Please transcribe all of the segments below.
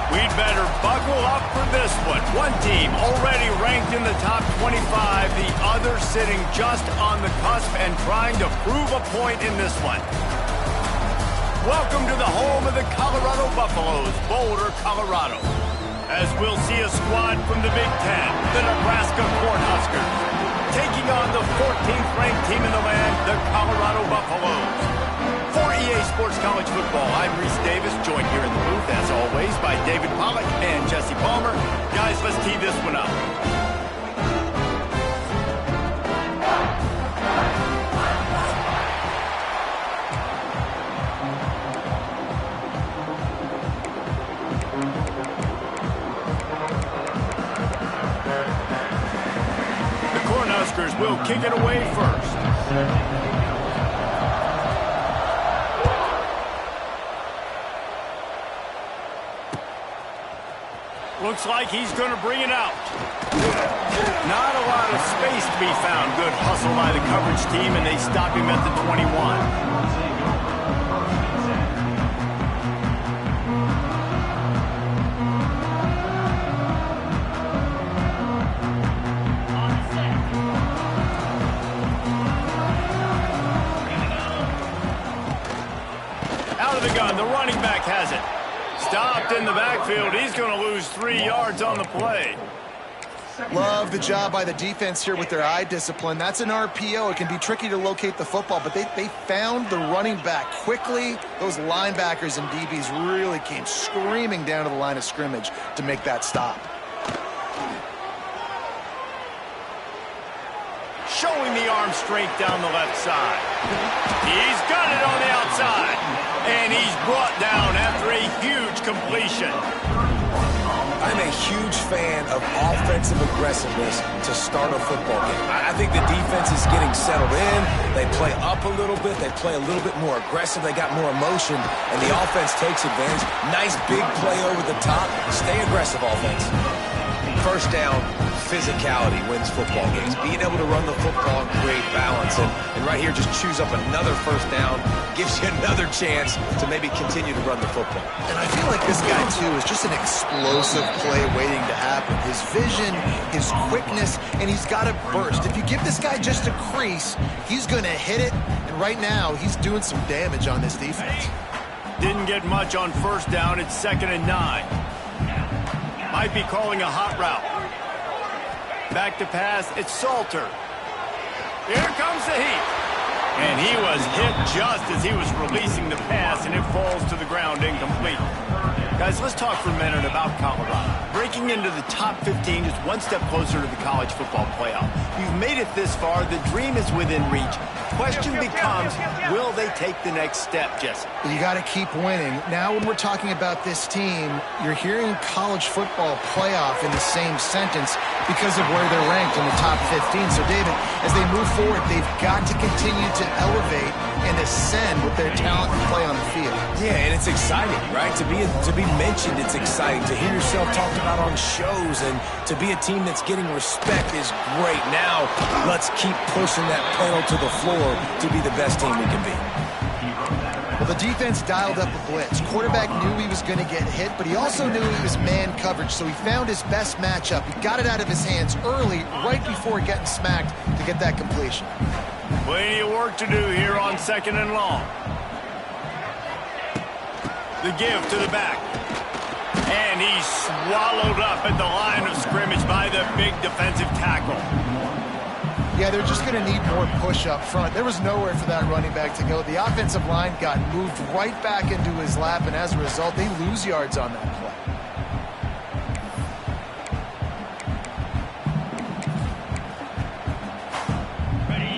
We'd better buckle up for this one. One team already ranked in the top 25, the other sitting just on the cusp and trying to prove a point in this one. Welcome to the home of the Colorado Buffaloes, Boulder, Colorado. As we'll see a squad from the Big Ten, the Nebraska Cornhuskers, taking on the 14th ranked team in the land, the Colorado Buffaloes. For EA Sports College Football, I'm Reese Davis, joined here in the booth, as always, by David Pollack and Jesse Palmer. Guys, let's tee this one up. The Cornhuskers will kick it away first. Looks like he's going to bring it out. Not a lot of space to be found. Good hustle by the coverage team, and they stop him at the 21. Out of the gun, the running back has it. Stopped in the backfield. He's going to lose 3 yards on the play. Love the job by the defense here with their eye discipline. That's an RPO. It can be tricky to locate the football, but they found the running back quickly. Those linebackers and DBs really came screaming down to the line of scrimmage to make that stop. Showing the arm straight down the left side. He's got it on the outside. And he's brought down after a huge completion. I'm a huge fan of offensive aggressiveness to start a football game. I think the defense is getting settled in. They play up a little bit. They play a little bit more aggressive. They got more emotion, and the offense takes advantage. Nice big play over the top. Stay aggressive, offense. First down, physicality wins football games. Being able to run the football and create balance. And right here, just choose up another first down. Gives you another chance to maybe continue to run the football. And I feel like this guy, too, is just an explosive play waiting to happen. His vision, his quickness, and he's got a burst. If you give this guy just a crease, he's going to hit it. And right now, he's doing some damage on this defense. Didn't get much on first down. It's 2nd and 9. Might be calling a hot route. Back to pass. It's Salter. Here comes the heat. And he was hit just as he was releasing the pass, and it falls to the ground incomplete. Guys, let's talk for a minute about Colorado. Breaking into the top 15 is one step closer to the college football playoff. You've made it this far. The dream is within reach. Question becomes, will they take the next step, Jesse? You got to keep winning. Now when we're talking about this team, you're hearing college football playoff in the same sentence because of where they're ranked in the top 15. So, David, as they move forward, they've got to continue to elevate and ascend with their talent and play on the field. Yeah, and it's exciting, right? To be mentioned, it's exciting. To hear yourself talked about on shows and to be a team that's getting respect is great. Now, let's keep pushing that pedal to the floor to be the best team we can be. Well, the defense dialed up a blitz. Quarterback knew he was going to get hit, but he also knew he was man coverage, so he found his best matchup. He got it out of his hands early, right before getting smacked to get that completion. Plenty of work to do here on 2nd and long. The give to the back. And he's swallowed up at the line of scrimmage by the big defensive tackle. Yeah, they're just going to need more push up front. There was nowhere for that running back to go. The offensive line got moved right back into his lap, and as a result, they lose yards on that play.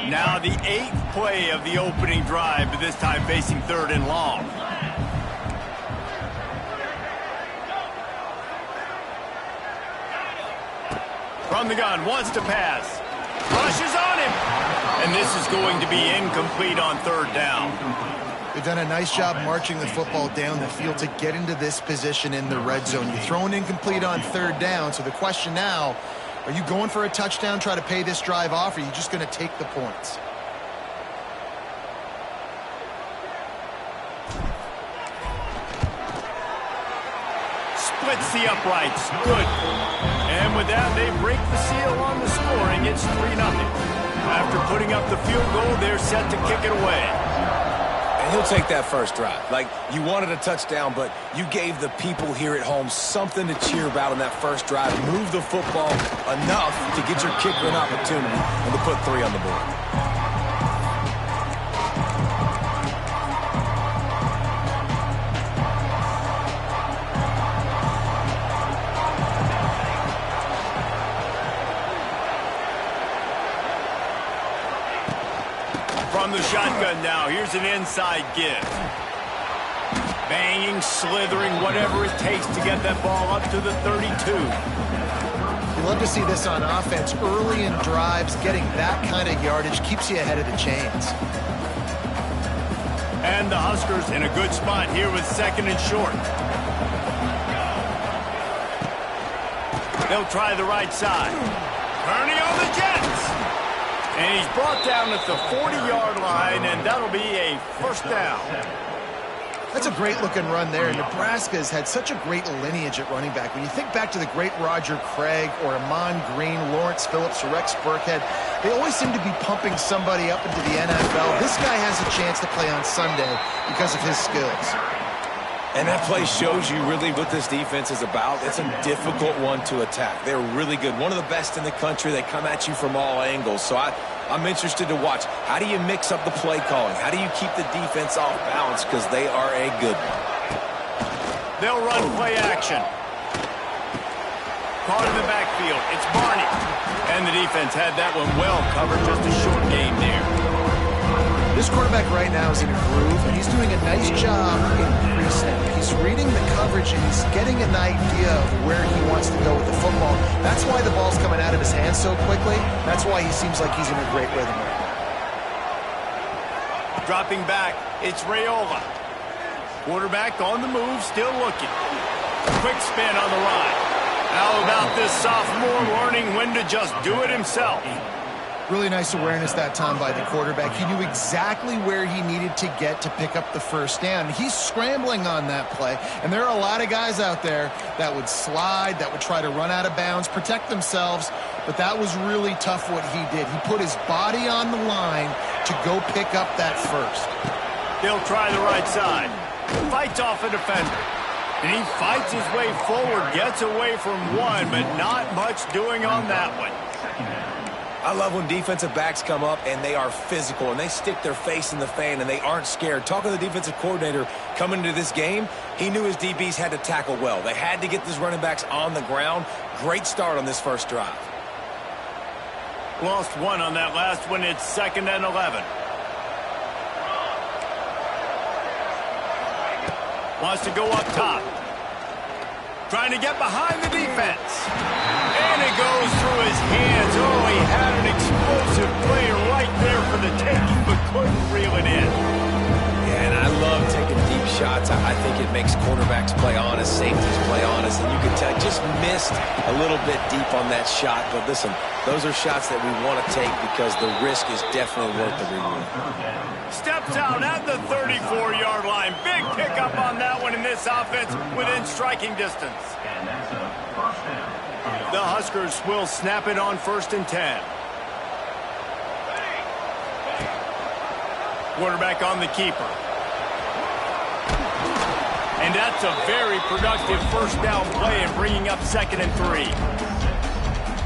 Now the 8th play of the opening drive, but this time facing 3rd and long. From the gun, wants to pass. Rushes on him. And this is going to be incomplete on 3rd down. They've done a nice job marching the football down the field to get into this position in the red zone. You throw an incomplete on 3rd down, so the question now, are you going for a touchdown, try to pay this drive off, or are you just going to take the points? splits the uprights. Good. And with that, they break the seal on the scoring. It's 3-0. After putting up the field goal, they're set to kick it away. And he'll take that first drive. Like, you wanted a touchdown, but you gave the people here at home something to cheer about on that first drive. Move the football enough to get your kicker an opportunity and to put 3 on the board. From the shotgun now, here's an inside give. Banging, slithering, whatever it takes to get that ball up to the 32. You love to see this on offense. Early in drives, getting that kind of yardage keeps you ahead of the chains. And the Huskers in a good spot here with 2nd and short. They'll try the right side. Turning on the Jets. And he's brought down at the 40-yard line, and that'll be a first down. That's a great-looking run there. Nebraska's had such a great lineage at running back. When you think back to the great Roger Craig or Amon Green, Lawrence Phillips, or Rex Burkhead, they always seem to be pumping somebody up into the NFL. This guy has a chance to play on Sunday because of his skills. And that play shows you really what this defense is about. It's a difficult one to attack. They're really good. One of the best in the country. They come at you from all angles. So I'm interested to watch. How do you mix up the play calling? How do you keep the defense off balance? Because they are a good one. They'll run play action. Caught in the backfield. It's Barney. And the defense had that one well covered. Just a short game there. This quarterback right now is in a groove, and he's doing a nice job in pre-snap. He's reading the coverage, and he's getting an idea of where he wants to go with the football. That's why the ball's coming out of his hands so quickly. That's why he seems like he's in a great rhythm right now. Dropping back, it's Raiola. Quarterback on the move, still looking. Quick spin on the ride. How about this sophomore learning when to just do it himself? Really nice awareness that time by the quarterback. He knew exactly where he needed to get to pick up the first down. He's scrambling on that play, and there are a lot of guys out there that would slide, that would try to run out of bounds, protect themselves, but that was really tough what he did. He put his body on the line to go pick up that first. They'll try the right side. Fights off a defender. And he fights his way forward, gets away from one, but not much doing on that one. I love when defensive backs come up and they are physical and they stick their face in the fan and they aren't scared. Talking to the defensive coordinator coming into this game, he knew his DBs had to tackle well. They had to get these running backs on the ground. Great start on this first drive. Lost one on that last one. It's 2nd and 11. Wants to go up top. Trying to get behind the defense. And it goes through his hands. Oh, he had an explosive play right there for the taking, but couldn't reel it in. Yeah, and I love taking deep shots. I think it makes quarterbacks play honest, safeties play honest, and you can tell just missed a little bit deep on that shot. But listen, those are shots that we want to take because the risk is definitely worth the reward. Steps out at the 34-yard line. Big pickup on that one in this offense within striking distance. The Huskers will snap it on 1st and 10. Quarterback on the keeper. And that's a very productive first down play and bringing up 2nd and 3.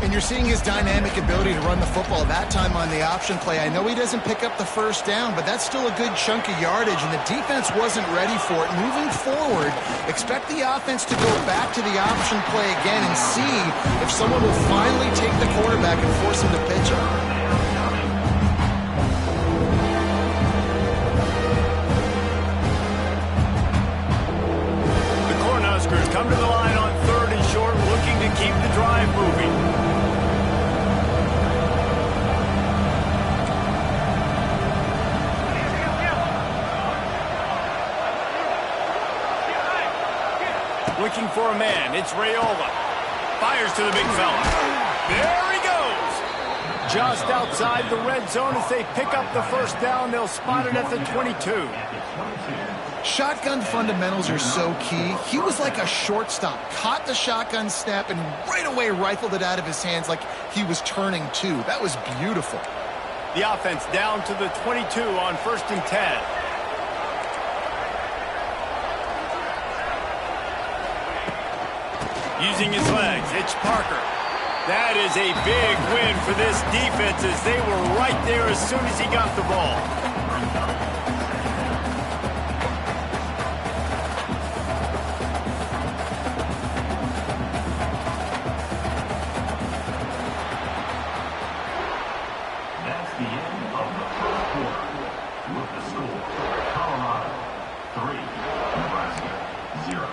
And you're seeing his dynamic ability to run the football that time on the option play. I know he doesn't pick up the first down, but that's still a good chunk of yardage, and the defense wasn't ready for it. Moving forward, expect the offense to go back to the option play again and see if someone will finally take the quarterback and force him to pitch him. The Cornhuskers come to the line on 3rd and short, looking to keep the drive moving. Looking for a man. It's Raiola. Fires to the big fella. There he goes. Just outside the red zone as they pick up the first down. They'll spot it at the 22. Shotgun fundamentals are so key. He was like a shortstop, caught the shotgun snap and right away rifled it out of his hands like he was turning two. That was beautiful. The offense down to the 22 on 1st and 10. Using his legs, it's Parker. That is a big win for this defense as they were right there as soon as he got the ball. That's the end of the first quarter. With the score, Colorado 3, Nebraska 0.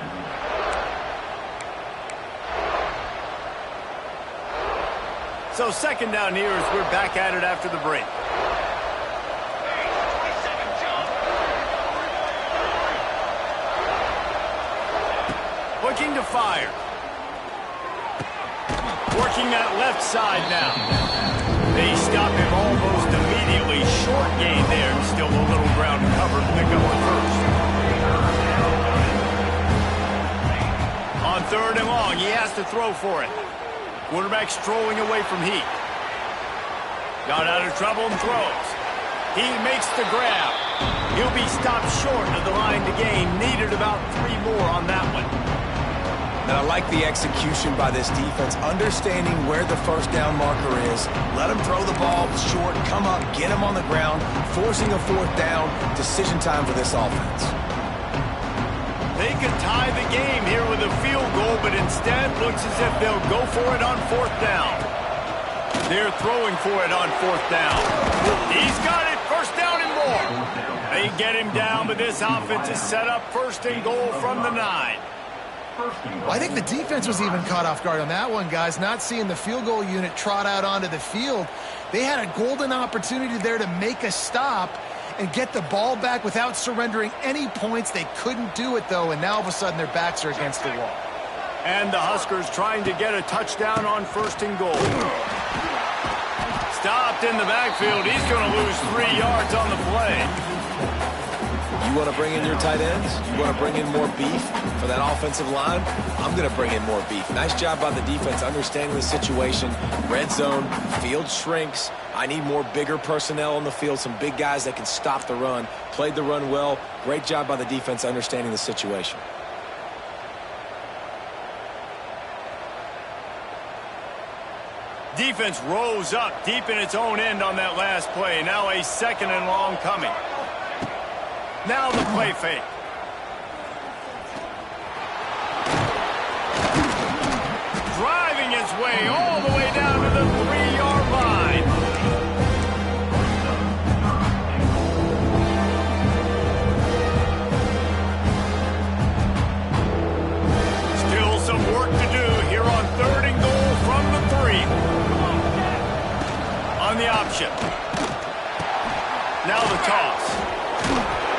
So 2nd down here as we're back at it after the break. Looking to fire. Working that left side now. They stop him almost immediately. Short gain there. Still a little ground covered. Pick up on 1st. On 3rd and long, he has to throw for it. Quarterback strolling away from Heat. Got out of trouble and throws. He makes the grab. He'll be stopped short of the line to gain. Needed about 3 more on that one. And I like the execution by this defense, understanding where the 1st down marker is. Let him throw the ball short, come up, get him on the ground, forcing a 4th down. Decision time for this offense. They could tie the game here with a field goal, but instead looks as if they'll go for it on 4th down. They're throwing for it on 4th down. He's got it, 1st down and more. They get him down, but this offense is set up 1st and goal from the 9. I think the defense was even caught off guard on that one, guys. Not seeing the field goal unit trot out onto the field. They had a golden opportunity there to make a stop and get the ball back without surrendering any points. They couldn't do it, though, and now all of a sudden their backs are against the wall. And the Huskers trying to get a touchdown on 1st and goal. Stopped in the backfield. He's going to lose 3 yards on the play. You want to bring in your tight ends? You want to bring in more beef for that offensive line? I'm going to bring in more beef. Nice job by the defense understanding the situation. Red zone, field shrinks. I need more bigger personnel on the field, some big guys that can stop the run. Played the run well. Great job by the defense understanding the situation. Defense rose up deep in its own end on that last play. Now a 2nd and long coming. Now the play fake. Driving his way all the way down to the 3-yard line. Still some work to do here on 3rd and goal from the 3. On the option. Now the toss.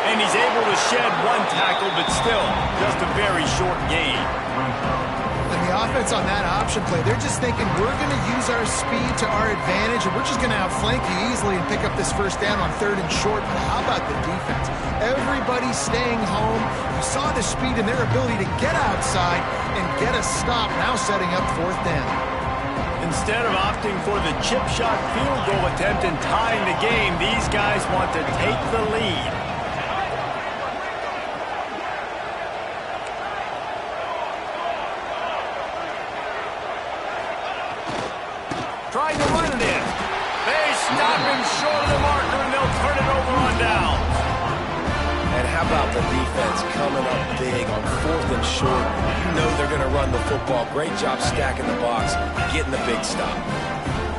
And he's able to shed 1 tackle, but still just a very short gain. And the offense on that option play, they're just thinking we're going to use our speed to our advantage, and we're just going to outflank you easily and pick up this 1st down on 3rd and short. But how about the defense? Everybody's staying home. You saw the speed and their ability to get outside and get a stop, now setting up 4th down. Instead of opting for the chip shot field goal attempt and tying the game, these guys want to take the lead. Trying to run it in. They stop him short of the marker, and they'll turn it over on down. And how about the defense coming up big on 4th and short? You know they're going to run the football. Great job stacking the box, getting the big stop.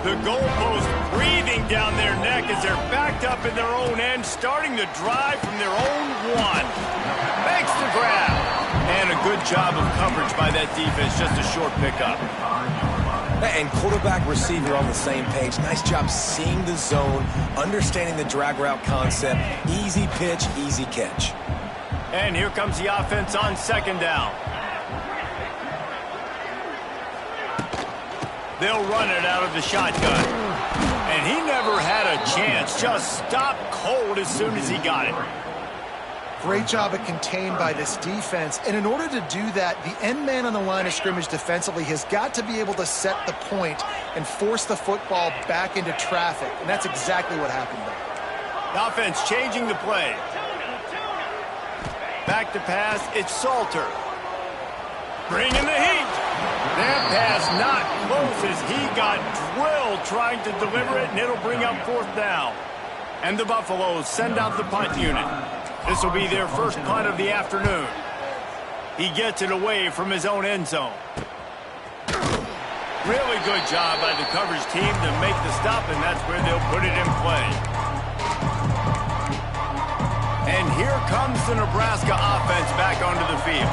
The goalpost breathing down their neck as they're backed up in their own end, starting the drive from their own 1. Makes the grab. And a good job of coverage by that defense, just a short pickup. And quarterback, receiver on the same page. Nice job seeing the zone, understanding the drag route concept. Easy pitch, easy catch. And here comes the offense on 2nd down. They'll run it out of the shotgun. And he never had a chance. Just stopped cold as soon as he got it. Great job of contained by this defense. And in order to do that, the end man on the line of scrimmage defensively has got to be able to set the point and force the football back into traffic. And that's exactly what happened there. The offense changing the play. Back to pass, it's Salter. Bringing the heat. That pass not close as he got drilled trying to deliver it, and it'll bring up 4th down. And the Buffaloes send out the punt unit. This will be their first punt of the afternoon. He gets it away from his own end zone. Really good job by the coverage team to make the stop, and that's where they'll put it in play. And here comes the Nebraska offense back onto the field.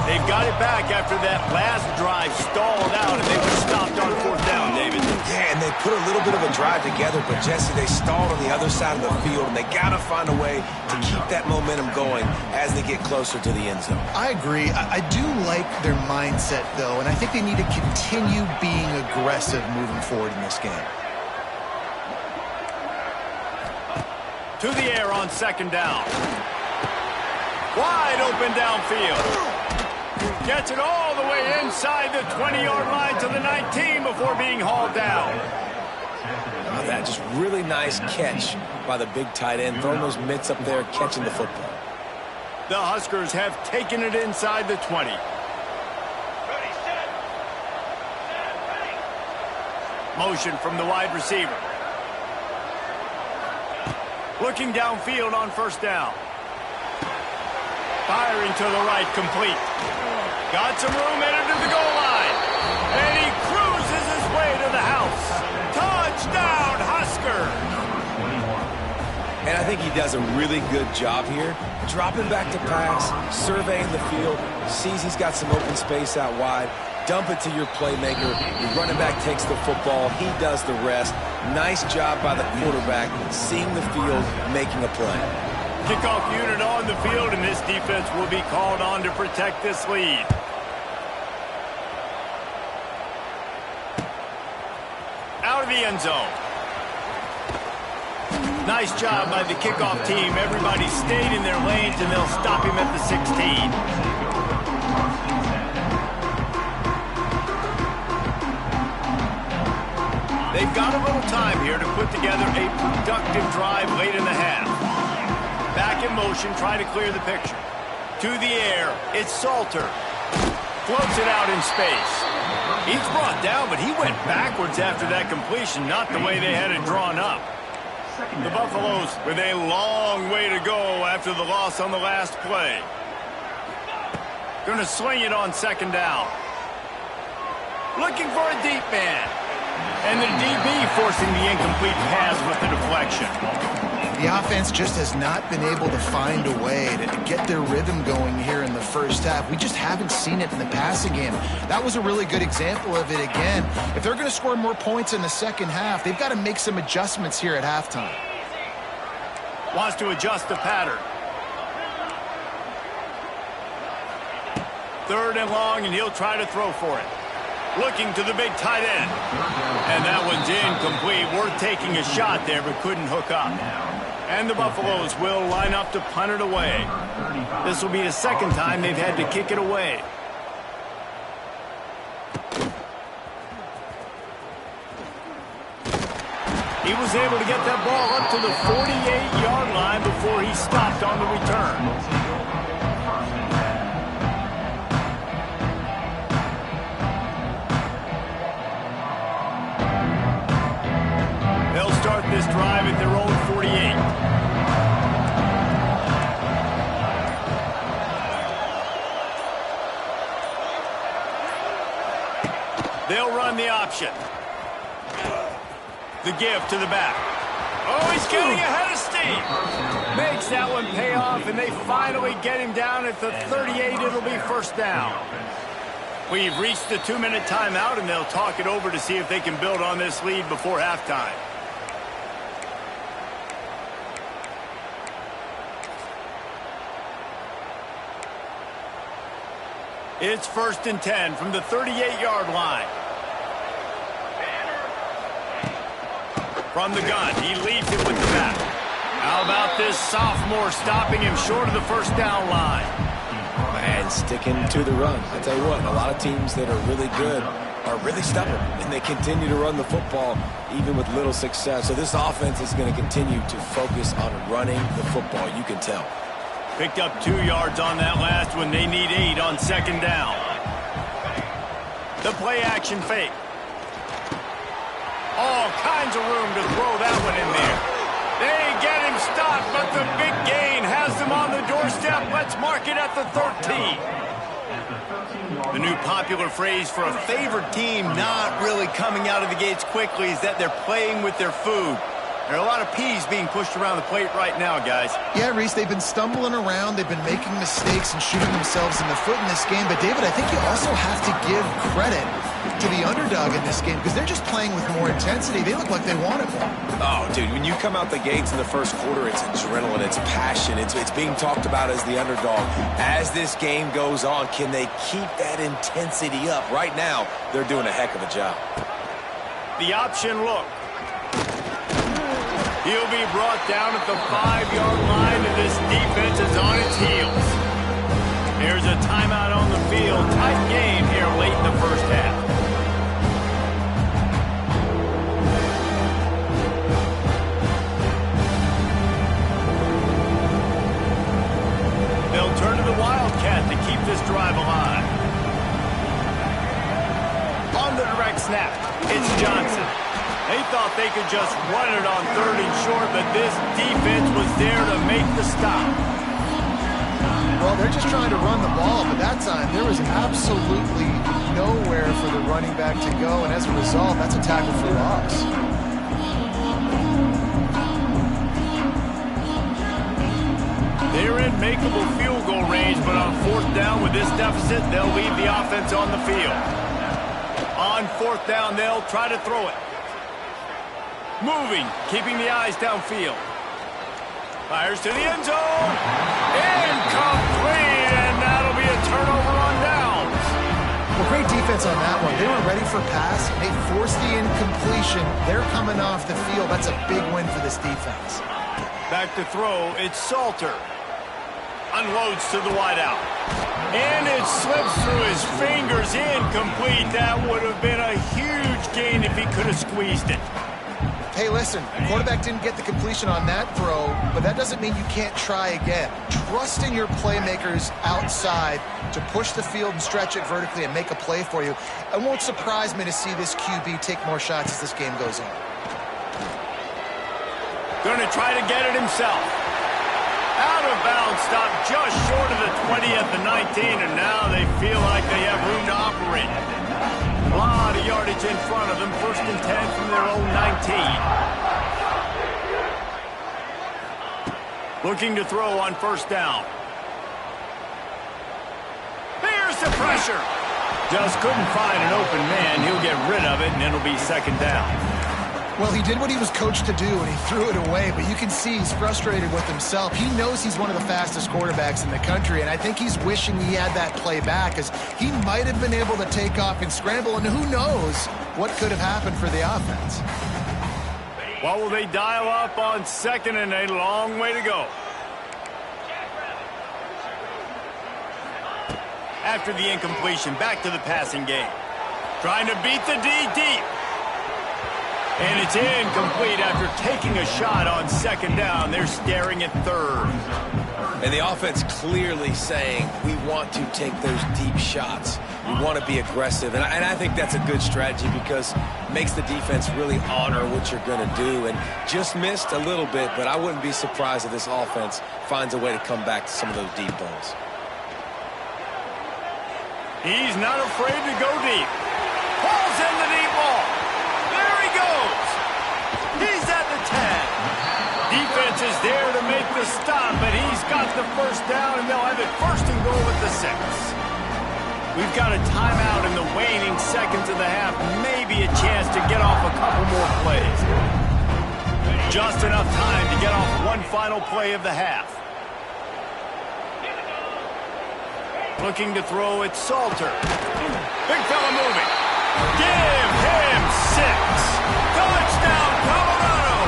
They've got it back after that last drive stalled out, and they were stopped on 4th down, David. Yeah, and they put a little bit of a drive together, but, Jesse, they stalled on the other side of the field, and they got to find a way to keep that momentum going as they get closer to the end zone. I agree. I do like their mindset, though, and I think they need to continue being aggressive moving forward in this game. To the air on 2nd down. Wide open downfield. Gets it all the way inside the 20-yard line to the 19 before being hauled down. Oh, that just really nice catch by the big tight end, throwing those mitts up there, catching the football. The Huskers have taken it inside the 20. Motion from the wide receiver. Looking downfield on 1st down. Firing to the right, complete. Got some room headed to the goal line. And he cruises his way to the house. Touchdown, Huskers! And I think he does a really good job here. Dropping back to pass, surveying the field, sees he's got some open space out wide. Dump it to your playmaker. The running back takes the football. He does the rest. Nice job by the quarterback, seeing the field, making a play. Kickoff unit on the field, and this defense will be called on to protect this lead. Out of the end zone. Nice job by the kickoff team. Everybody stayed in their lanes, and they'll stop him at the 16. They've got a little time here to put together a productive drive late in the half. Back in motion, try to clear the picture. To the air, it's Salter. Floats it out in space. He's brought down, but he went backwards after that completion, not the way they had it drawn up. The Buffaloes with a long way to go after the loss on the last play. Gonna swing it on 2nd down. Looking for a deep man. And the DB forcing the incomplete pass with the deflection. The offense just has not been able to find a way to get their rhythm going here in the first half. We just haven't seen it in the passing game. That was a really good example of it again. If they're going to score more points in the second half, they've got to make some adjustments here at halftime. Wants to adjust the pattern. 3rd and long, and he'll try to throw for it. Looking to the big tight end. And that one's incomplete. Worth taking a shot there, but couldn't hook up. And the Buffaloes will line up to punt it away. This will be the 2nd time they've had to kick it away. He was able to get that ball up to the 48-yard line before he stopped on the return. Start this drive at their own 48. They'll run the option. The give to the back. Oh, he's getting ahead of steam. Makes that one pay off, and they finally get him down at the 38. It'll be 1st down. We've reached the 2-minute timeout, and they'll talk it over to see if they can build on this lead before halftime. It's 1st and 10 from the 38-yard line. From the gun, he leads it with the back. How about this sophomore stopping him short of the first down line? And sticking to the run. I tell you what, a lot of teams that are really good are really stubborn, and they continue to run the football even with little success. So this offense is going to continue to focus on running the football. You can tell. Picked up 2 yards on that last one. They need 8 on second down. The play action fake. All kinds of room to throw that one in there. They get him stopped, but the big gain has them on the doorstep. Let's mark it at the 13. The new popular phrase for a favored team not really coming out of the gates quickly is that they're playing with their food. There are a lot of peas being pushed around the plate right now, guys. Yeah, Reese, they've been stumbling around. They've been making mistakes and shooting themselves in the foot in this game. But, David, I think you also have to give credit to the underdog in this game because they're just playing with more intensity. They look like they want it more. Oh, dude, when you come out the gates in the first quarter, it's adrenaline, it's passion, it's being talked about as the underdog. As this game goes on, can they keep that intensity up? Right now, they're doing a heck of a job. The option look. He'll be brought down at the 5-yard line, and this defense is on its heels. There's a timeout on the field. Tight game here late in the first half. They'll turn to the Wildcat to keep this drive alive. On the direct snap, it's Johnson. They thought they could just run it on 3rd and short, but this defense was there to make the stop. Well, they're just trying to run the ball, but that time there was absolutely nowhere for the running back to go, and as a result, that's a tackle for loss. They're in makeable field goal range, but on 4th down with this deficit, they'll leave the offense on the field. On 4th down, they'll try to throw it. Moving, keeping the eyes downfield. Fires to the end zone. Incomplete, and that'll be a turnover on downs. Well, great defense on that one. They were ready for pass. They forced the incompletion. They're coming off the field. That's a big win for this defense. Back to throw, it's Salter. Unloads to the wideout. And it slips through his fingers, incomplete. That would have been a huge gain if he could have squeezed it. Hey, listen, the quarterback didn't get the completion on that throw, but that doesn't mean you can't try again. Trust in your playmakers outside to push the field and stretch it vertically and make a play for you. It won't surprise me to see this QB take more shots as this game goes on. Going to try to get it himself. Out of bounds, stopped just short of the 20 at the 19, and now they feel like they have room to operate. A lot of yardage in front of them. 1st and 10 from their own 19. Looking to throw on 1st down. Here's the pressure. Just couldn't find an open man. He'll get rid of it, and it'll be 2nd down. Well, he did what he was coached to do, and he threw it away, but you can see he's frustrated with himself. He knows he's one of the fastest quarterbacks in the country, and I think he's wishing he had that play back, because he might have been able to take off and scramble, and who knows what could have happened for the offense. What will they dial up on 2nd and a long way to go? After the incompletion, back to the passing game. Trying to beat the D deep. And it's incomplete after taking a shot on 2nd down. They're staring at 3rd. And the offense clearly saying, we want to take those deep shots. We want to be aggressive. And I think that's a good strategy because it makes the defense really honor what you're going to do. And just missed a little bit, but I wouldn't be surprised if this offense finds a way to come back to some of those deep balls. He's not afraid to go deep. Pulls in the deep ball. There he goes. He's at the 10. Defense is there to make the stop, but he's got the 1st down, and they'll have it 1st and goal at the 6. We've got a timeout in the waning seconds of the half. Maybe a chance to get off a couple more plays. Just enough time to get off one final play of the half. Looking to throw, it's Salter. Big fella moving. Give him 6. Touchdown, Colorado.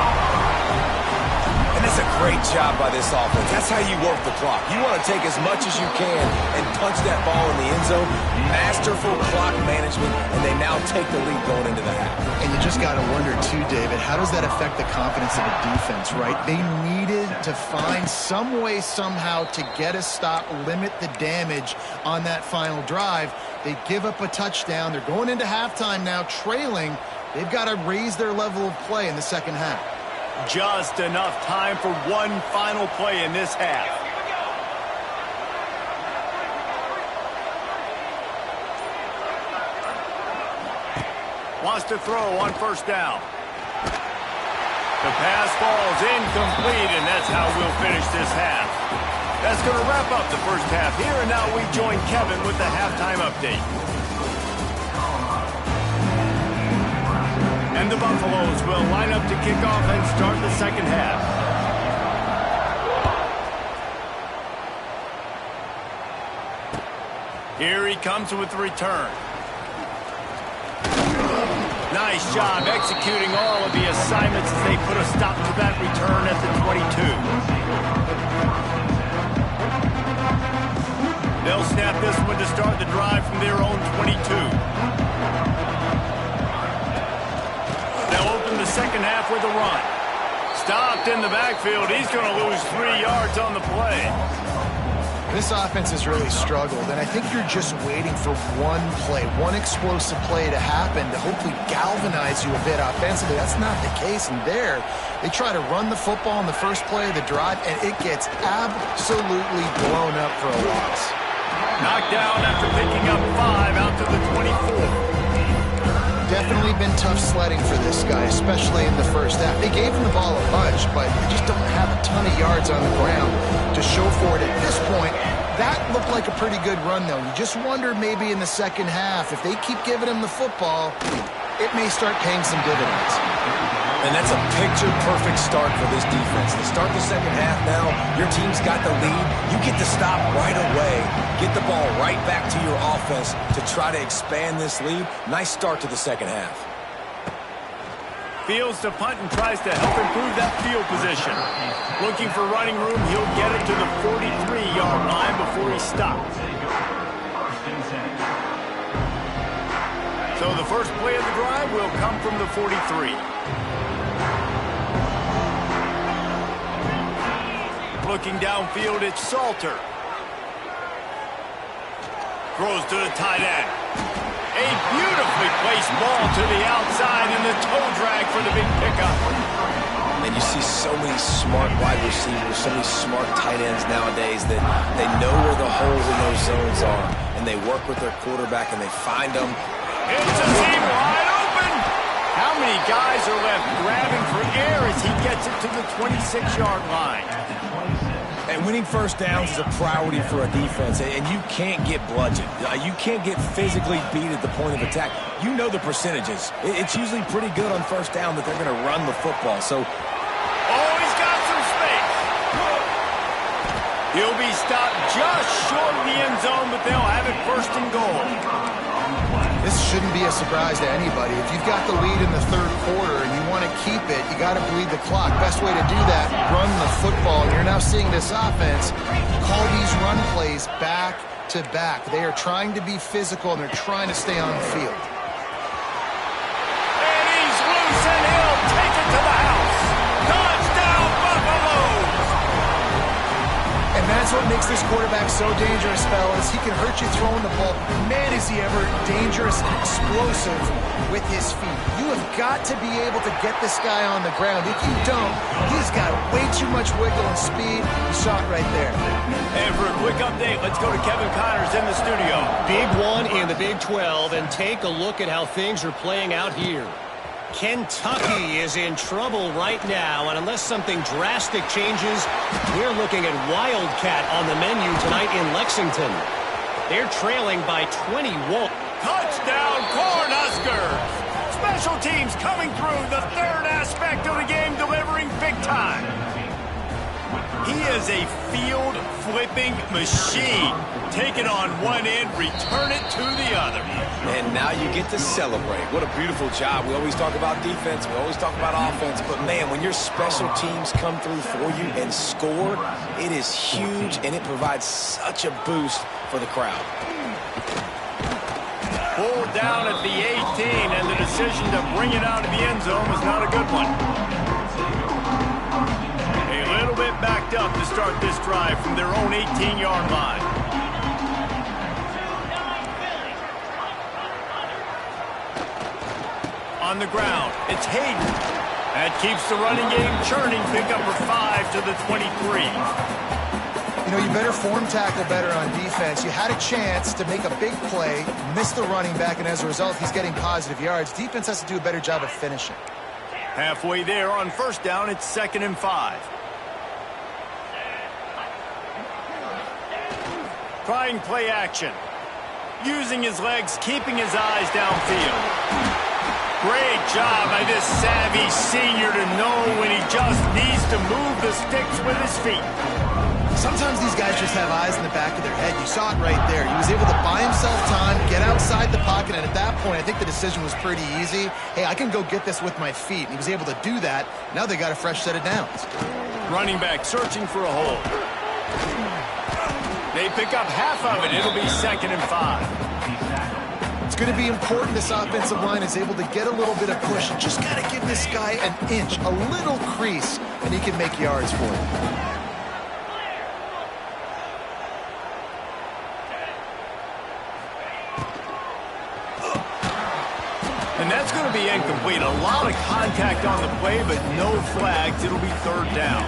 And That's a great job by this offense. That's how you work the clock. You want to take as much as you can and punch that ball in the end zone. Masterful clock management, and they now take the lead going into the half. And you just got to wonder, too, David, how does that affect the confidence of the defense, right? They needed to find some way, somehow, to get a stop, limit the damage on that final drive. They give up a touchdown. They're going into halftime now, trailing. They've got to raise their level of play in the second half. Just enough time for one final play in this half. Wants to throw on first down. The pass falls incomplete, and that's how we'll finish this half. That's going to wrap up the first half here, and now we join Kevin with the halftime update. And the Buffaloes will line up to kick off and start the second half. Here he comes with the return. Nice job executing all of the assignments as they put a stop to that return at the 22. They'll snap this one to start the drive from their own 22. They'll open the second half with a run. Stopped in the backfield. He's going to lose 3 yards on the play. This offense has really struggled, and I think you're just waiting for one play, one explosive play to happen to hopefully galvanize you a bit offensively. That's not the case, and there, they try to run the football in the first play of the drive, and it gets absolutely blown up for a loss. Knocked down after picking up 5 out to the 24. Definitely been tough sledding for this guy, especially in the first half. They gave him the ball a bunch, but they just don't have a ton of yards on the ground to show for it at this point. That looked like a pretty good run, though. You just wonder maybe in the second half, if they keep giving him the football, it may start paying some dividends. And that's a picture-perfect start for this defense. To start the second half now, your team's got the lead. You get to stop right away, get the ball right back to your offense to try to expand this lead. Nice start to the second half. Fields to punt and tries to help improve that field position. Looking for running room, he'll get it to the 43-yard line before he stops. So the first play of the drive will come from the 43. Looking downfield, it's Salter. Throws to the tight end. A beautifully placed ball to the outside and the toe drag for the big pickup. And you see so many smart wide receivers, so many smart tight ends nowadays that they know where the holes in those zones are, and they work with their quarterback and they find them. It's a seam wide open. How many guys are left grabbing for air as he gets it to the 26-yard line? And winning first downs is a priority for a defense, and you can't get bludgeoned. You can't get physically beat at the point of attack. You know the percentages. It's usually pretty good on first down that they're going to run the football. So, oh, he's got some space. He'll be stopped just short of the end zone, but they'll have it first and goal. This shouldn't be a surprise to anybody. If you've got the lead in the third quarter and you want to keep it, you got to bleed the clock. Best way to do that, run the football. And you're now seeing this offense call these run plays back to back. They are trying to be physical, and they're trying to stay on the field. And he's loose, and he'll take it to the house. Touchdown, Buffaloes! And that's what makes this quarterback so dangerous, fellas. He can hurt you throwing the ball. Man, is he ever dangerous and explosive with his feet. You have got to be able to get this guy on the ground. If you don't, he's got way too much wiggle and speed. You saw it right there. And for a quick update, let's go to Kevin Connors in the studio. Big one in the Big 12, and take a look at how things are playing out here. Kentucky is in trouble right now, and unless something drastic changes, we're looking at Wildcat on the menu tonight in Lexington. They're trailing by 21. Touchdown, Cornhuskers! Special teams coming through, the third aspect of the game, delivering big time. He is a field-flipping machine. Take it on one end, return it to the other. And now you get to celebrate. What a beautiful job. We always talk about defense. We always talk about offense. But, man, when your special teams come through for you and score, it is huge, and it provides such a boost for the crowd. Pulled down at the 18, and the decision to bring it out of the end zone was not a good one. A little bit backed up to start this drive from their own 18-yard line. On the ground, it's Hayden. That keeps the running game churning. Pick up for 5 to the 23. You know, you better form tackle better on defense. You had a chance to make a big play, missed the running back, and as a result, he's getting positive yards. Defense has to do a better job of finishing. Halfway there on first down, it's 2nd and 5. Trying play action. Using his legs, keeping his eyes downfield. Great job by this savvy senior to know when he just needs to move the sticks with his feet. Sometimes these guys just have eyes in the back of their head. You saw it right there. He was able to buy himself time, get outside the pocket, and at that point, I think the decision was pretty easy. Hey, I can go get this with my feet. And he was able to do that. Now they got a fresh set of downs. Running back searching for a hole. They pick up half of it. It'll be 2nd and 5. It's going to be important this offensive line is able to get a little bit of push. You just got to give this guy an inch, a little crease, and he can make yards for you. And that's going to be incomplete. A lot of contact on the play, but no flags. It'll be 3rd down.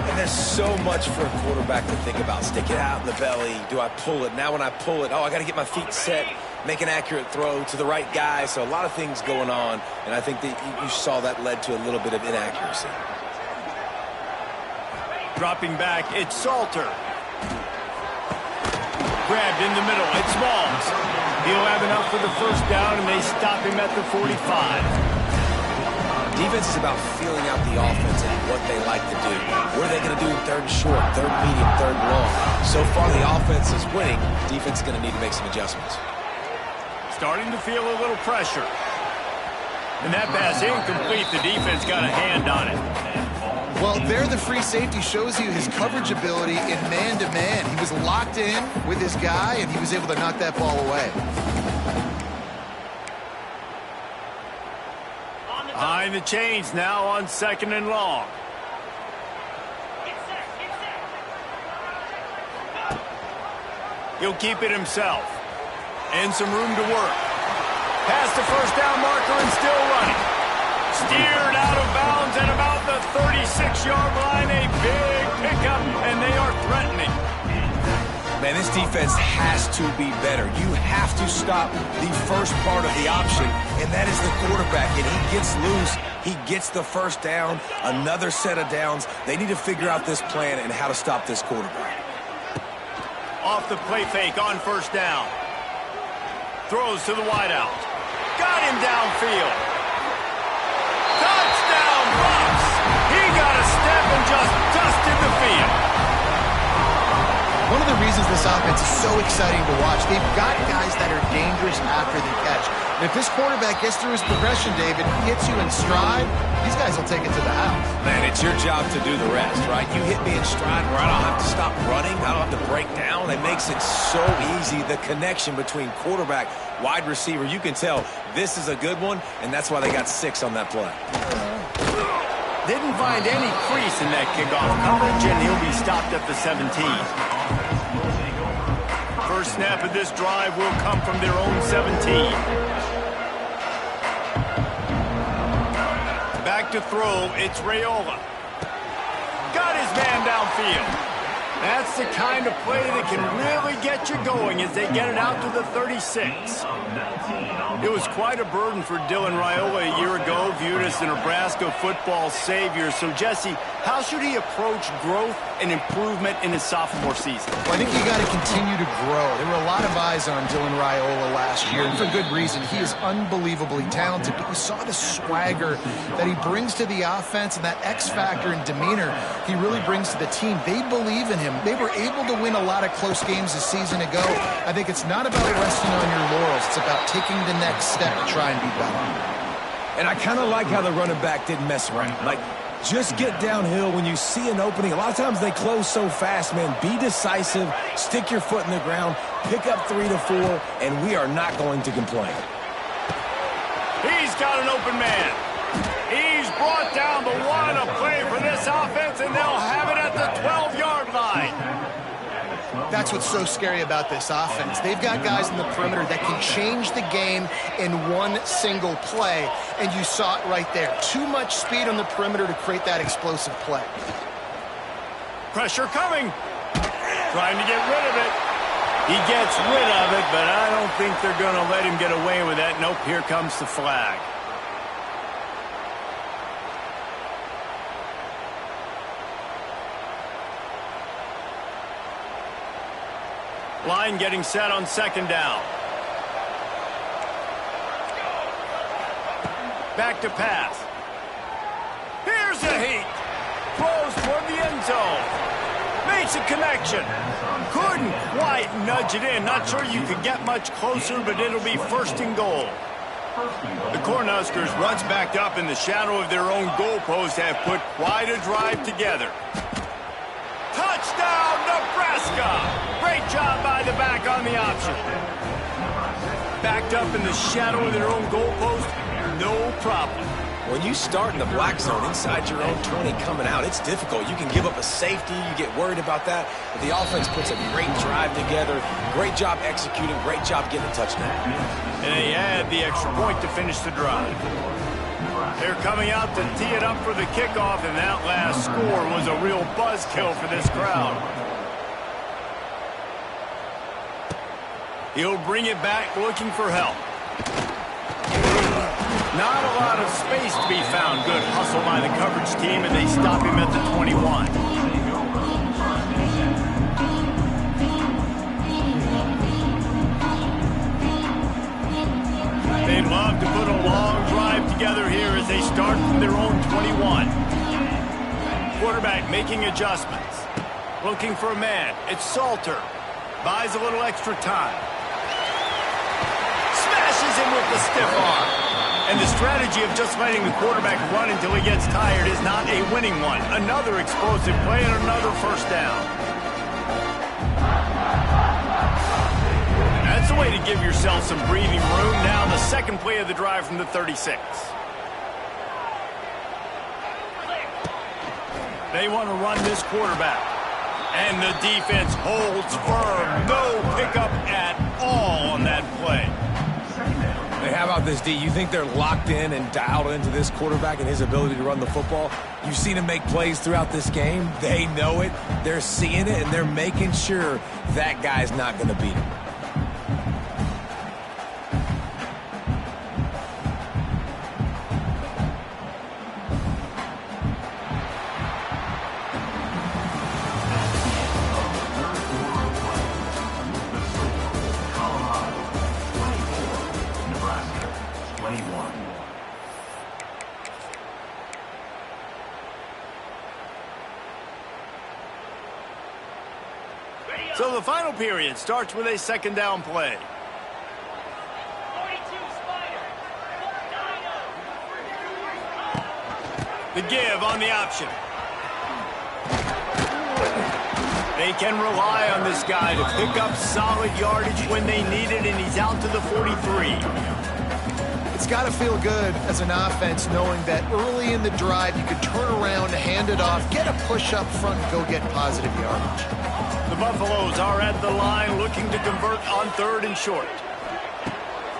And there's so much for a quarterback to think about. Stick it out in the belly. Do I pull it? Now when I pull it, I got to get my feet set, make an accurate throw to the right guy. So a lot of things going on, and I think that you saw that led to a little bit of inaccuracy. Dropping back, it's Salter. Grabbed in the middle, it's Smalls. He'll have enough for the first down, and they stop him at the 45. Defense is about feeling out the offense and what they like to do. What are they going to do in 3rd and short, 3rd medium, 3rd long? So far, the offense is winning. Defense is going to need to make some adjustments. Starting to feel a little pressure. And that pass incomplete. The defense got a hand on it. Well, there the free safety shows you his coverage ability in man-to-man. He was locked in with his guy, and he was able to knock that ball away. Behind the chains now on 2nd and long. He'll keep it himself. And some room to work. Past the first down marker and still running. Steered out of bounds at about the 36-yard line. A big pickup, and they are threatening. Man, this defense has to be better. You have to stop the first part of the option, and that is the quarterback. And he gets loose. He gets the first down, another set of downs. They need to figure out this plan and how to stop this quarterback. Off the play fake on first down. Throws to the wideout. Got him downfield. Touchdown, Bucks! He got a step and just dusted the field. One of the reasons this offense is so exciting to watch, they've got guys that are dangerous after the catch. And if this quarterback gets through his progression, David, hits you in stride, these guys will take it to the house. Man, it's your job to do the rest, right? You hit me in stride where I don't have to stop running. I don't have to break down. It makes it so easy, the connection between quarterback, wide receiver. You can tell this is a good one, and that's why they got 6 on that play. Didn't find any crease in that kickoff coverage, and he'll be stopped at the 17. First snap of this drive will come from their own 17. Back to throw, it's Raiola. Got his man downfield. That's the kind of play that can really get you going as they get it out to the 36. It was quite a burden for Dylan Raiola a year ago, viewed as the Nebraska football savior. So, Jesse, how should he approach growth and improvement in his sophomore season? Well, I think you got to continue to grow. There were a lot of eyes on Dylan Raiola last year, and for good reason. He is unbelievably talented, but we saw the swagger that he brings to the offense and that X factor and demeanor he really brings to the team. They believe in him. They were able to win a lot of close games a season ago. I think it's not about resting on your laurels. It's about taking the next step to try and be better. And I kind of like how the running back didn't mess around. Like, just get downhill when you see an opening. A lot of times they close so fast, man. Be decisive, stick your foot in the ground, pick up 3 to 4, and we are not going to complain. He's got an open man. He's brought down, but what a play for this offense, and they'll have it at the 12-yard line. That's what's so scary about this offense. They've got guys in the perimeter that can change the game in one single play, and you saw it right there. Too much speed on the perimeter to create that explosive play. Pressure coming. Trying to get rid of it. He gets rid of it, but I don't think they're going to let him get away with that. Nope, here comes the flag. Line getting set on second down. Back to pass. Here's a heat. Throws toward the end zone. Makes a connection. Couldn't quite nudge it in. Not sure you could get much closer, but it'll be first and goal. The Cornhuskers, once backed up in the shadow of their own goalpost, have put quite a drive together. Touchdown, Nebraska! Great job by the back on the option. Backed up in the shadow of their own goalpost, no problem. When you start in the black zone inside your own 20 coming out, it's difficult. You can give up a safety. You get worried about that. But the offense puts a great drive together. Great job executing. Great job getting a touchdown. And they add the extra point to finish the drive. They're coming out to tee it up for the kickoff, and that last score was a real buzzkill for this crowd. He'll bring it back looking for help. Not a lot of space to be found. Good hustle by the coverage team, and they stop him at the 21. They'd love to put a long drive together here as they start from their own 21. Quarterback making adjustments. Looking for a man. It's Salter. Buys a little extra time. Smashes him with the stiff arm. And the strategy of just letting the quarterback run until he gets tired is not a winning one. Another explosive play and another first down. That's a way to give yourself some breathing room. Now the second play of the drive from the 36. They want to run this quarterback. And the defense holds firm. No pickup at all on that play. Hey, how about this, D? You think they're locked in and dialed into this quarterback and his ability to run the football? You've seen him make plays throughout this game. They know it. They're seeing it, and they're making sure that guy's not going to beat him. So the final period starts with a second down play. The give on the option. They can rely on this guy to pick up solid yardage when they need it, and he's out to the 43. It's got to feel good as an offense knowing that early in the drive you can turn around, hand it off, get a push up front, and go get positive yardage. The Buffaloes are at the line looking to convert on third and short.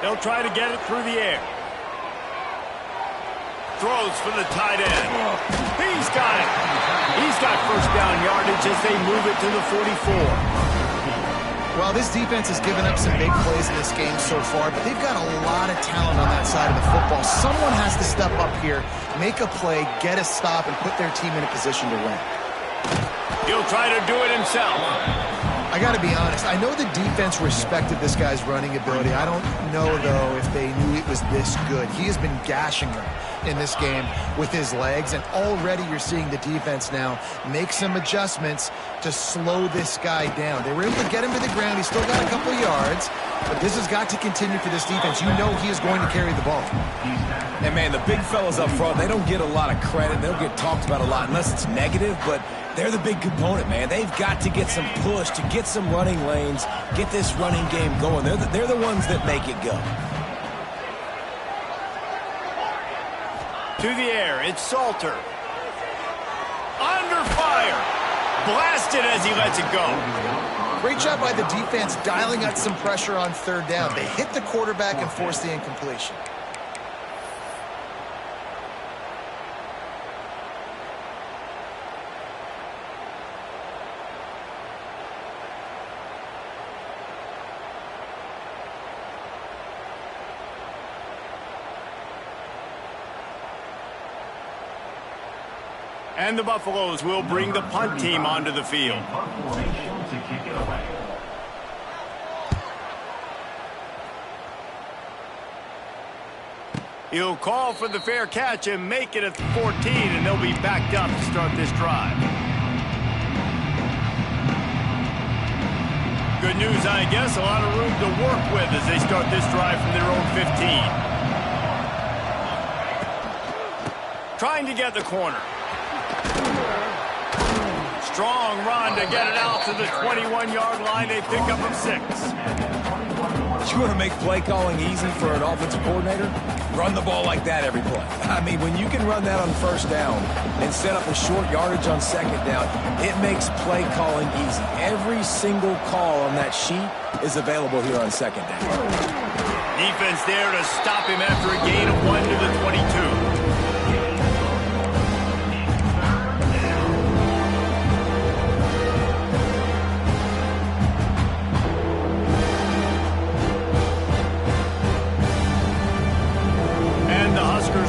They'll try to get it through the air. throws for the tight end. He's got it. He's got first down yardage as they move it to the 44. Well, this defense has given up some big plays in this game so far, but they've got a lot of talent on that side of the football. Someone has to step up here, make a play, get a stop, and put their team in a position to win. He'll try to do it himself. I got to be honest. I know the defense respected this guy's running ability. I don't know, though, if they knew it was this good. He has been gashing them in this game with his legs, and already you're seeing the defense now make some adjustments to slow this guy down. They were able to get him to the ground. He's still got a couple yards, but this has got to continue for this defense. You know he is going to carry the ball. And, man, the big fellas up front, they don't get a lot of credit. They don't get talked about a lot unless it's negative, but they're the big component, man. They've got to get some push, to get some running lanes, get this running game going. They're the ones that make it go. To the air, it's Salter. Under fire. Blasted as he lets it go. Great job by the defense dialing out some pressure on third down. They hit the quarterback and forced the incompletion. And the Buffaloes will bring the punt team onto the field. Formation to kick it away. He'll call for the fair catch and make it at the 14, and they'll be backed up to start this drive. Good news, I guess. A lot of room to work with as they start this drive from their own 15. Trying to get the corner. Strong run to get it out to the 21-yard line. They pick up from 6. You want to make play calling easy for an offensive coordinator? Run the ball like that every play. I mean, when you can run that on first down and set up a short yardage on second down, it makes play calling easy. Every single call on that sheet is available here on second down. Defense there to stop him after a gain of 1 to the 22.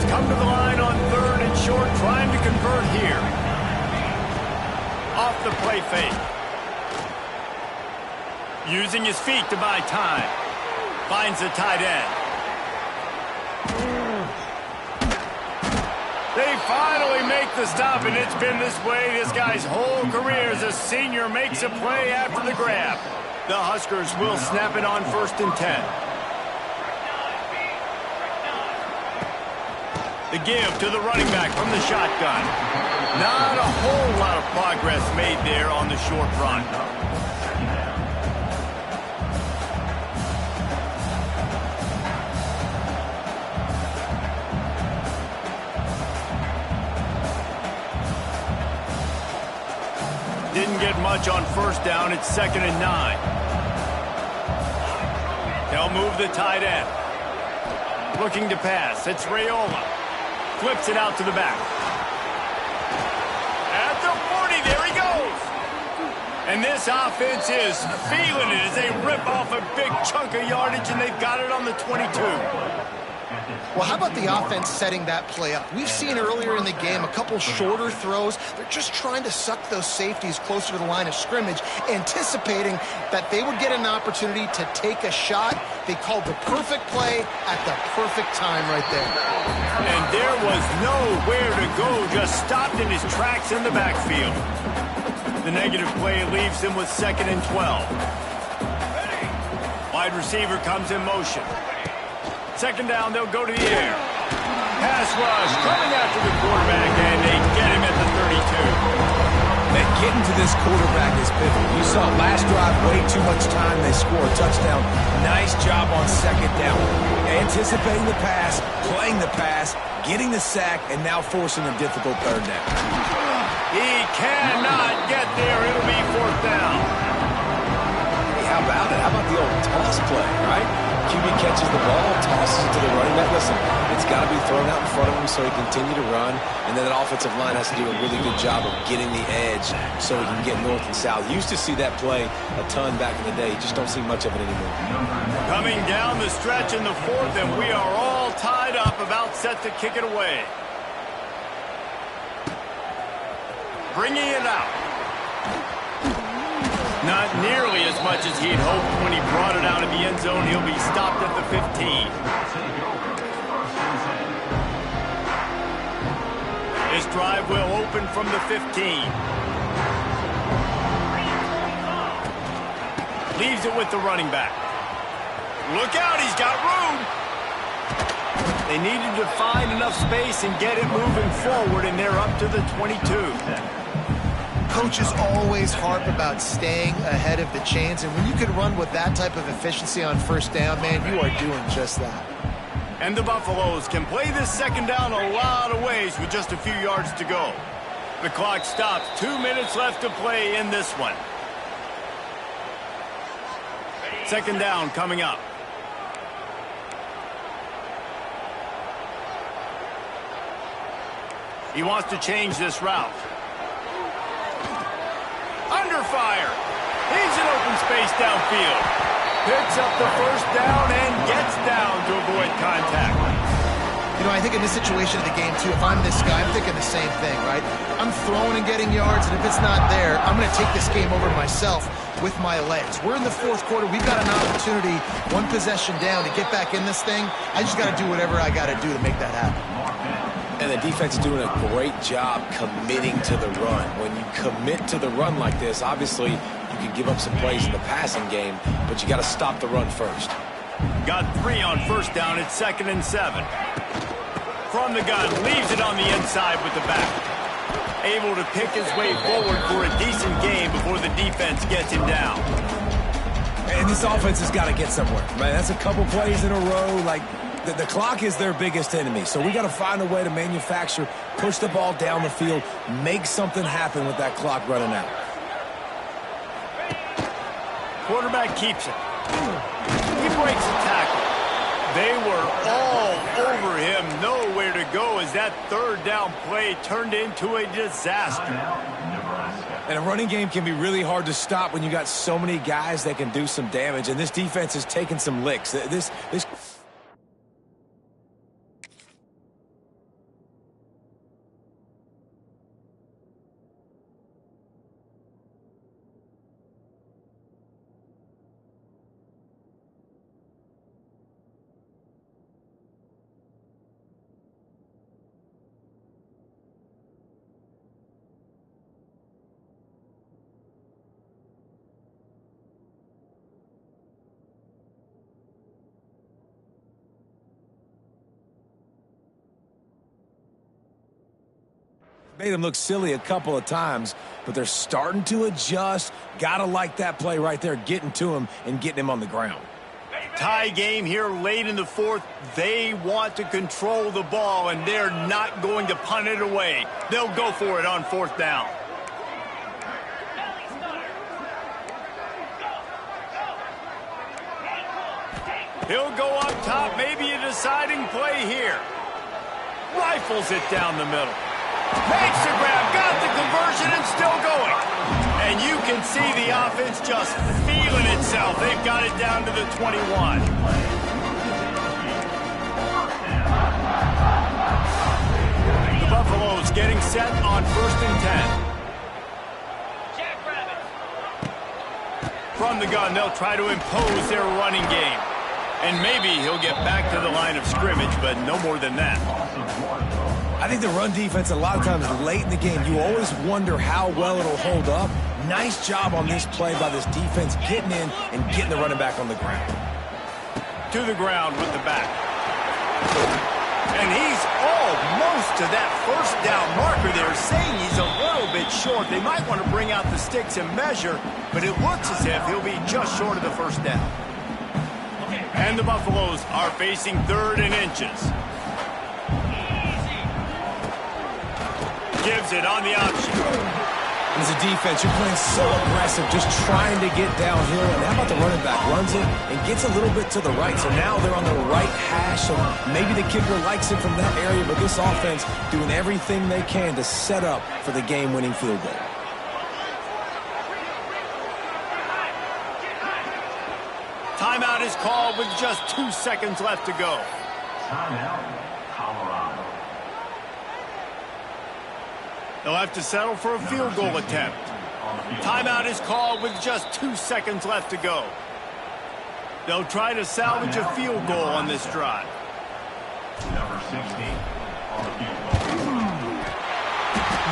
Come to the line on third and short, trying to convert here. Off the play fake. Using his feet to buy time. Finds the tight end. They finally make the stop, and it's been this way this guy's whole career as a senior makes a play after the grab. The Huskers will snap it on 1st and 10. The give to the running back from the shotgun. Not a whole lot of progress made there on the short run. Didn't get much on first down. It's 2nd and 9. They'll move the tight end. Looking to pass. It's Raiola. Flips it out to the back. At the 40, there he goes. And this offense is feeling it as they rip off a big chunk of yardage, and they've got it on the 22. Well, how about the offense setting that play up? We've seen earlier in the game a couple shorter throws. They're just trying to suck those safeties closer to the line of scrimmage, anticipating that they would get an opportunity to take a shot. They called the perfect play at the perfect time right there. And there was nowhere to go, just stopped in his tracks in the backfield. The negative play leaves him with 2nd and 12. Wide receiver comes in motion. 2nd down, they'll go to the air. Pass rush coming after the quarterback, and they get him at the 32. Man, getting to this quarterback is pivotal. You saw last drive, way too much time. They score a touchdown. Nice job on 2nd down. Anticipating the pass, playing the pass, getting the sack, and now forcing a difficult 3rd down. He cannot get there. It'll be 4th down. Hey, how about it? How about the old toss play, right? QB catches the ball, tosses it to the running back. Listen, it's got to be thrown out in front of him so he can continue to run. And then that offensive line has to do a really good job of getting the edge so he can get north and south. You used to see that play a ton back in the day. You just don't see much of it anymore. Coming down the stretch in the fourth, and we are all tied up, about set to kick it away. Bringing it out. Not nearly as much as he'd hoped when he brought it out of the end zone. He'll be stopped at the 15. This drive will open from the 15. Leaves it with the running back. Look out, he's got room. They needed to find enough space and get it moving forward, and they're up to the 22. Coaches always harp about staying ahead of the chains, and when you can run with that type of efficiency on first down, man, you are doing just that. And the Buffaloes can play this second down a lot of ways with just a few yards to go. The clock stops. 2 minutes left to play in this one. Second down coming up. He wants to change this route. Under fire. He's in open space downfield. Picks up the first down and gets down to avoid contact. You know, I think in this situation of the game, too, if I'm this guy, I'm thinking the same thing, right? I'm throwing and getting yards, and if it's not there, I'm going to take this game over to myself with my legs. We're in the fourth quarter. We've got an opportunity, one possession down, to get back in this thing. I just got to do whatever I got to do to make that happen. And the defense is doing a great job committing to the run. When you commit to the run like this, obviously you can give up some plays in the passing game, but you got to stop the run first. Got 3 on first down. It's 2nd and 7. From the gun, leaves it on the inside with the back. Able to pick his way forward for a decent game before the defense gets him down. And this offense has got to get somewhere. Man, that's a couple plays in a row. Like, the clock is their biggest enemy. So we got to find a way to manufacture, push the ball down the field, make something happen with that clock running out. Quarterback keeps it. He breaks a tackle. They were all over him, nowhere to go as that third down play turned into a disaster. And a running game can be really hard to stop when you got so many guys that can do some damage, and this defense is taking some licks. This made them look silly a couple of times, but they're starting to adjust. Gotta like that play right there, getting to him and getting him on the ground. Tie game here late in the fourth. They want to control the ball, and they're not going to punt it away. They'll go for it on fourth down. He'll go up top, maybe a deciding play here. Rifles it down the middle. Makes the grab, got the conversion, and still going. And you can see the offense just feeling itself. They've got it down to the 21. The Buffaloes getting set on 1st and 10. From the gun, they'll try to impose their running game. And maybe he'll get back to the line of scrimmage, but no more than that. I think the run defense, a lot of times late in the game, you always wonder how well it'll hold up. Nice job on this play by this defense, getting in and getting the running back on the ground. To the ground with the back. And he's almost to that first down marker there, saying he's a little bit short. They might want to bring out the sticks and measure, but it looks as if he'll be just short of the first down. And the Buffaloes are facing 3rd and inches. Gives it on the option. And as a defense, you're playing so aggressive, just trying to get downhill. And how about the running back runs it and gets a little bit to the right. So now they're on the right hash. So maybe the kicker likes it from that area. But this offense doing everything they can to set up for the game-winning field goal. Timeout is called with just 2 seconds left to go. Timeout, Colorado. They'll have to settle for a field goal attempt. Timeout is called with just 2 seconds left to go. They'll try to salvage a field goal on this drive. Number 16 on the field goal.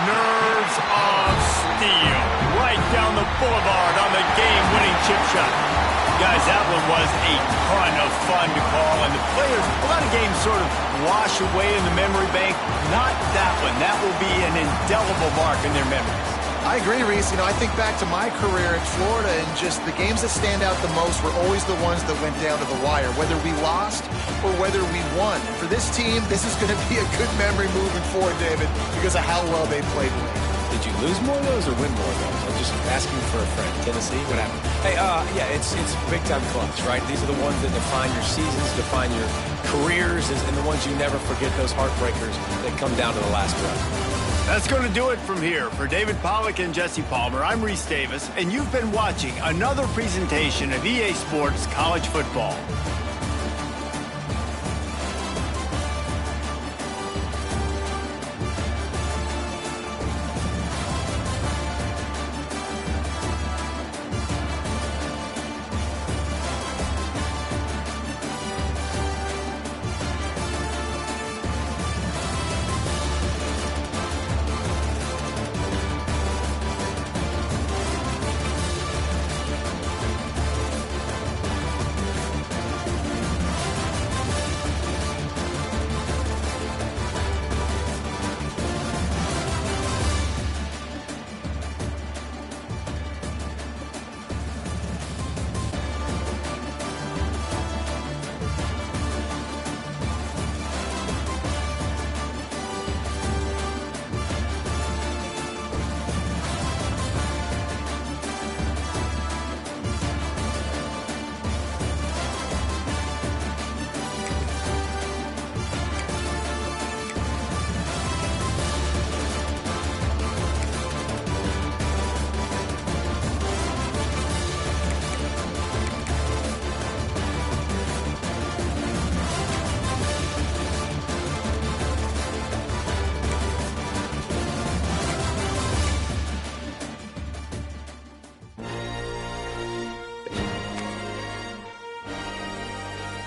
Nerves of steel. Right down the boulevard on the game-winning chip shot. Guys, that one was a ton of fun to call, and the players, a lot of games sort of wash away in the memory bank. Not that one. That will be an indelible mark in their memories. I agree, Reese. I think back to my career in Florida, and just the games that stand out the most were always the ones that went down to the wire, whether we lost or whether we won. And for this team, this is going to be a good memory moving forward, David, because of how well they played today. Did you lose more of those or win more of those? I'm just asking for a friend. Tennessee, what happened? Hey, yeah, it's big-time clubs, right? These are the ones that define your seasons, define your careers, and the ones you never forget, those heartbreakers that come down to the last run. That's going to do it from here. For David Pollack and Jesse Palmer, I'm Reese Davis, and you've been watching another presentation of EA Sports College Football.